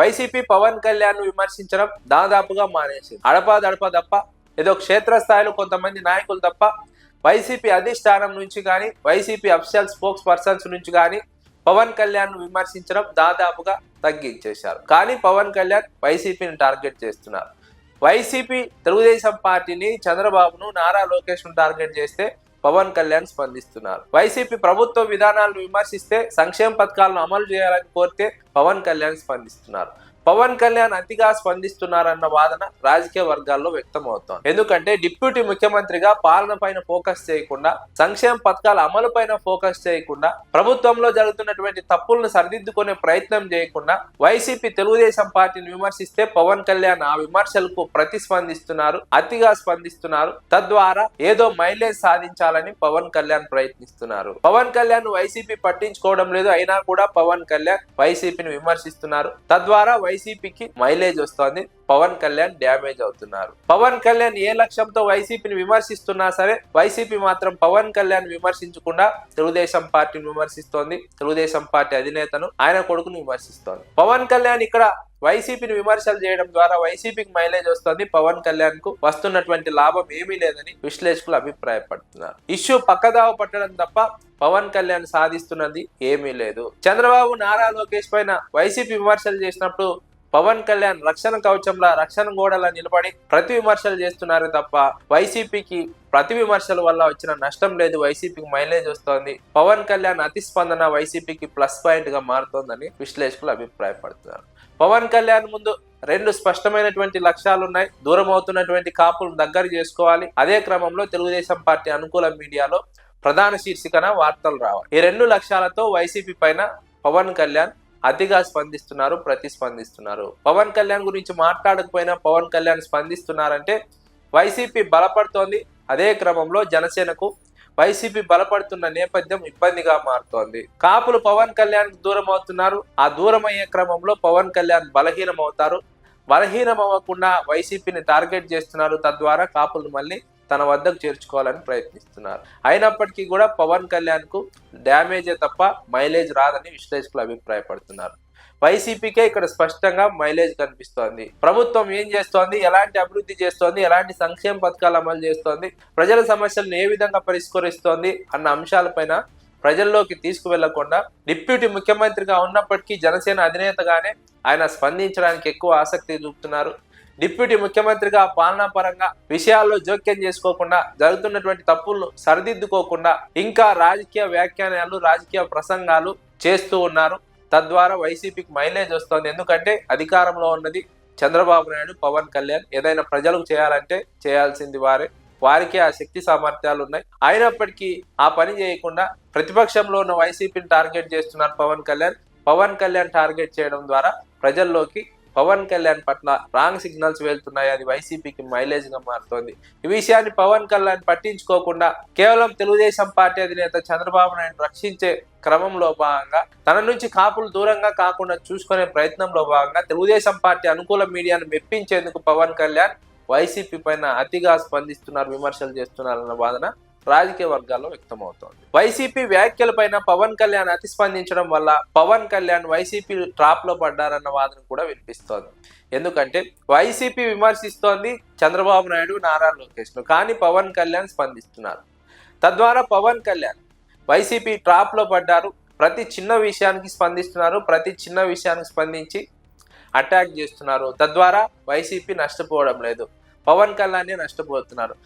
YCP Pawan Kalyan విమర్శించడం దాదాపుగా మానేసింది. అడపా తప్ప ఏదో క్షేత్రస్థాయిలో కొంతమంది నాయకులు తప్ప వైసీపీ అధిష్టానం నుంచి కానీ వైసీపీ అఫీషియల్ స్పోక్స్ పర్సన్స్ నుంచి కానీ పవన్ కళ్యాణ్ విమర్శించడం దాదాపుగా తగ్గించేశారు. కానీ పవన్ కళ్యాణ్ వైసీపీని టార్గెట్ చేస్తున్నారు. వైసీపీ తెలుగుదేశం పార్టీని, చంద్రబాబును, నారా లోకేష్ ను టార్గెట్ చేస్తే పవన్ కళ్యాణ్ స్పందిస్తున్నారు. వైసీపీ ప్రభుత్వ విధానాలను విమర్శిస్తే, సంక్షేమ పథకాలను అమలు చేయాలని కోరితే పవన్ కళ్యాణ్ స్పందిస్తున్నారు. పవన్ కళ్యాణ్ అతిగా స్పందిస్తున్నారన్న వాదన రాజకీయ వర్గాల్లో వ్యక్తమవుతోంది. ఎందుకంటే డిప్యూటీ ముఖ్యమంత్రిగా పాలన పైన ఫోకస్ చేయకుండా, సంక్షేమ పథకాల అమలు పైన ఫోకస్ చేయకుండా, ప్రభుత్వంలో జరుగుతున్నటువంటి తప్పులను సరిదిద్దుకునే ప్రయత్నం చేయకుండా వైసీపీ తెలుగుదేశం పార్టీని విమర్శిస్తే పవన్ కళ్యాణ్ ఆ విమర్శలకు ప్రతిస్పందిస్తున్నారు, అతిగా స్పందిస్తున్నారు. తద్వారా ఏదో మైలేజ్ సాధించాలని పవన్ కళ్యాణ్ ప్రయత్నిస్తున్నారు. పవన్ కళ్యాణ్ వైసీపీ పట్టించుకోవడం లేదు, అయినా కూడా పవన్ కళ్యాణ్ వైసీపీని విమర్శిస్తున్నారు. తద్వారా వైసీపీకి మైలేజ్ వస్తోంది, పవన్ కళ్యాణ్ డ్యామేజ్ అవుతున్నారు. పవన్ కళ్యాణ్ ఏ లక్ష్యంతో వైసీపీని విమర్శిస్తున్నా సరే వైసీపీ మాత్రం పవన్ కళ్యాణ్ విమర్శించకుండా తెలుగుదేశం పార్టీని విమర్శిస్తోంది, తెలుగుదేశం పార్టీ అధినేతను, ఆయన కొడుకును విమర్శిస్తోంది. పవన్ కళ్యాణ్ ఇక్కడ వైసీపీని విమర్శలు చేయడం ద్వారా వైసీపీకి మైలేజ్ వస్తుంది, పవన్ కళ్యాణ్ కు వస్తున్నటువంటి లాభం ఏమీ లేదని విశ్లేషకులు అభిప్రాయపడుతున్నారు. ఇష్యూ పక్కదావ పట్టడం తప్ప పవన్ కళ్యాణ్ సాధిస్తున్నది ఏమీ లేదు. చంద్రబాబు, నారా లోకేష్ పైన వైసీపీ విమర్శలు చేసినప్పుడు పవన్ కళ్యాణ్ రక్షణ కవచంలా, రక్షణ గోడలా నిలబడి ప్రతి విమర్శలు చేస్తున్నారు తప్ప వైసీపీకి ప్రతి విమర్శల వల్ల వచ్చిన నష్టం లేదు, వైసీపీకి మైలేజ్ వస్తోంది. పవన్ కళ్యాణ్ అతి స్పందన వైసీపీకి ప్లస్ పాయింట్ గా మారుతోందని విశ్లేషకులు అభిప్రాయపడుతున్నారు. పవన్ కళ్యాణ్ ముందు రెండు స్పష్టమైనటువంటి లక్ష్యాలు ఉన్నాయి. దూరం అవుతున్నటువంటి కాపులను దగ్గర చేసుకోవాలి. అదే క్రమంలో తెలుగుదేశం పార్టీ అనుకూల మీడియాలో ప్రధాన శీర్షికన వార్తలు రావాలి. ఈ రెండు లక్ష్యాలతో వైసీపీ పైన పవన్ కళ్యాణ్ అతిగా స్పందిస్తున్నారు, ప్రతిస్పందిస్తున్నారు. పవన్ కళ్యాణ్ గురించి మాట్లాడకపోయినా పవన్ కళ్యాణ్ స్పందిస్తున్నారంటే వైసీపీ బలపడుతోంది. అదే క్రమంలో జనసేనకు వైసీపీ బలపడుతున్న నేపథ్యం ఇబ్బందిగా మారుతోంది. కాపులు పవన్ కళ్యాణ్ దూరం అవుతున్నారు. ఆ దూరం అయ్యే క్రమంలో పవన్ కళ్యాణ్ బలహీనం అవుతారు. బలహీనం అవ్వకుండా వైసీపీని టార్గెట్ చేస్తున్నారు. తద్వారా కాపులు మళ్ళీ తన వద్దకు చేర్చుకోవాలని ప్రయత్నిస్తున్నారు. అయినప్పటికీ కూడా పవన్ కళ్యాణ్ కు డ్యామేజే తప్ప మైలేజ్ రాదని విశ్లేషకులు అభిప్రాయపడుతున్నారు. వైసీపీకే ఇక్కడ స్పష్టంగా మైలేజ్ కనిపిస్తోంది. ప్రభుత్వం ఏం చేస్తోంది, ఎలాంటి అభివృద్ధి చేస్తోంది, ఎలాంటి సంక్షేమ పథకాలు అమలు చేస్తోంది, ప్రజల సమస్యలను ఏ విధంగా పరిష్కరిస్తోంది అన్న అంశాలపైన ప్రజల్లోకి తీసుకువెళ్లకుండా డిప్యూటీ ముఖ్యమంత్రిగా ఉన్నప్పటికీ జనసేన అధినేతగానే ఆయన స్పందించడానికి ఎక్కువ ఆసక్తి చూపుతున్నారు. డిప్యూటీ ముఖ్యమంత్రిగా పాలనా పరంగా విషయాల్లో జోక్యం చేసుకోకుండా, జరుగుతున్నటువంటి తప్పులను సరిదిద్దుకోకుండా ఇంకా రాజకీయ వ్యాఖ్యానాలు, రాజకీయ ప్రసంగాలు చేస్తూ ఉన్నారు. తద్వారా వైసీపీకి మైలేజ్ వస్తుంది. ఎందుకంటే అధికారంలో ఉన్నది చంద్రబాబు నాయుడు, పవన్ కళ్యాణ్. ఏదైనా ప్రజలకు చేయాలంటే చేయాల్సింది వారికి ఆ శక్తి సామర్థ్యాలు ఉన్నాయి. అయినప్పటికీ ఆ పని చేయకుండా ప్రతిపక్షంలో ఉన్న వైసీపీని టార్గెట్ చేస్తున్నారు పవన్ కళ్యాణ్. పవన్ కళ్యాణ్ టార్గెట్ చేయడం ద్వారా ప్రజల్లోకి పవన్ కళ్యాణ్ పట్ల రాంగ్ సిగ్నల్స్ వెళ్తున్నాయి. అది వైసీపీకి మైలేజ్ గా మారుతోంది. ఈ విషయాన్ని పవన్ కళ్యాణ్ పట్టించుకోకుండా కేవలం తెలుగుదేశం పార్టీ అధినేత చంద్రబాబు నాయుడు రక్షించే క్రమంలో భాగంగా, తన నుంచి కాపులు దూరంగా కాకుండా చూసుకునే ప్రయత్నంలో భాగంగా తెలుగుదేశం పార్టీ అనుకూల మీడియాను మెప్పించేందుకు పవన్ కళ్యాణ్ వైసీపీ పైన అతిగా స్పందిస్తున్నారు, విమర్శలు చేస్తున్నారన్న వాదన రాజకీయ వర్గాల్లో వ్యక్తమవుతోంది. వైసీపీ వ్యాఖ్యలపైన పవన్ కళ్యాణ్ అతి స్పందించడం వల్ల పవన్ కళ్యాణ్ వైసీపీ ట్రాప్ లో పడ్డారన్న వాదన కూడా వినిపిస్తోంది. ఎందుకంటే వైసీపీ విమర్శిస్తోంది చంద్రబాబు నాయుడు, నారా లోకేష్ ను, కానీ పవన్ కళ్యాణ్ స్పందిస్తున్నారు. తద్వారా పవన్ కళ్యాణ్ వైసీపీ ట్రాప్ లో పడ్డారు. ప్రతి చిన్న విషయానికి స్పందిస్తున్నారు, ప్రతి చిన్న విషయానికి స్పందించి అటాక్ చేస్తున్నారు. తద్వారా వైసీపీ నష్టపోవడం లేదు, పవన్ కళ్యాణ్ నష్టపోతున్నారు.